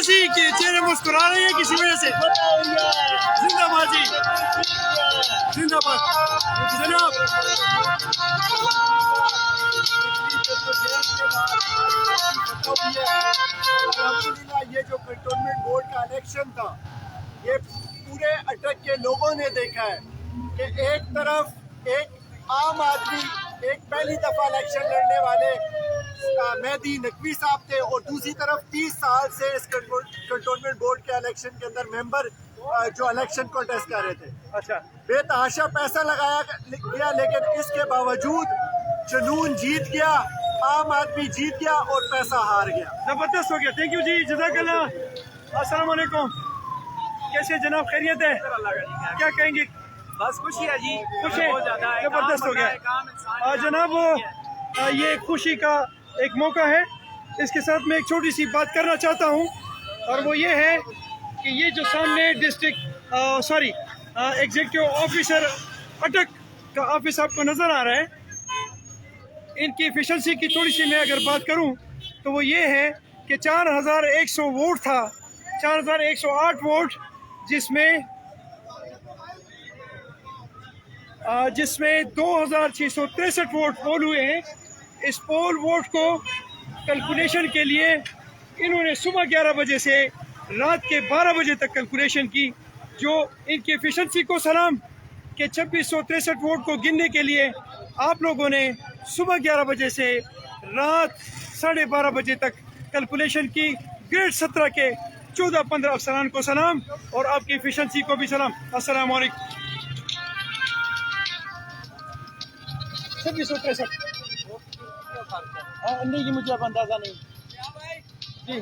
जी के चेहरे मुस्कुरा रहे हैं किसी वजह से। जिंदाबाद जी, जिंदाबाद जनाब। ये जो कंटोनमेंट बोर्ड का इलेक्शन था, ये पूरे अटक के लोगों ने देखा है कि एक तरफ एक आम आदमी, एक पहली दफा इलेक्शन लड़ने वाले मेहदी नकवी साहब थे, और दूसरी तरफ 30 साल से इस कंटोनमेंट बोर्ड के इलेक्शन के अंदर मेंबर जो इलेक्शन कॉन्टेस्ट कर रहे थे। अच्छा, बेतहाशा पैसा लगाया गया, लेकिन इसके बावजूद जुनून जीत गया, आम आदमी जीत गया और पैसा हार गया। जबरदस्त हो गया। थैंक यू जी, जज़ाकल्लाह। अस्सलाम वालेकुम, कैसे जनाब, खैरियत है? क्या कहेंगे? बस खुशी है जी, खुश है, बहुत ज्यादा है। जबरदस्त हो गया जनाब। ये खुशी का एक मौका है। इसके साथ मैं एक छोटी सी बात करना चाहता हूँ, और वो ये है कि ये जो सामने डिस्ट्रिक्ट एग्जीक्यूटिव ऑफिसर अटक का ऑफिस आपको नज़र आ रहा है, इनकी एफिशिएंसी की थोड़ी सी मैं अगर बात करूं तो वो ये है कि 4100 वोट था, 4108 वोट, जिसमें 2663 वोट पोल हुए हैं। इस पोल वोट को कैलकुलेशन के लिए इन्होंने सुबह 11 बजे से रात के 12 बजे तक कैलकुलेशन की। जो इनकी एफिशिएंसी को सलाम कि 2663 वोट को गिनने के लिए आप लोगों ने सुबह 11 बजे से रात 12:30 बजे तक कैलकुलेशन की। ग्रेड 17 के 14-15 अफसरान को सलाम, और आपकी एफिशिएंसी को भी सलाम। अस्सलाम वालेकुम। 2663 नहीं, मुझे अब अंदाजा नहीं जी।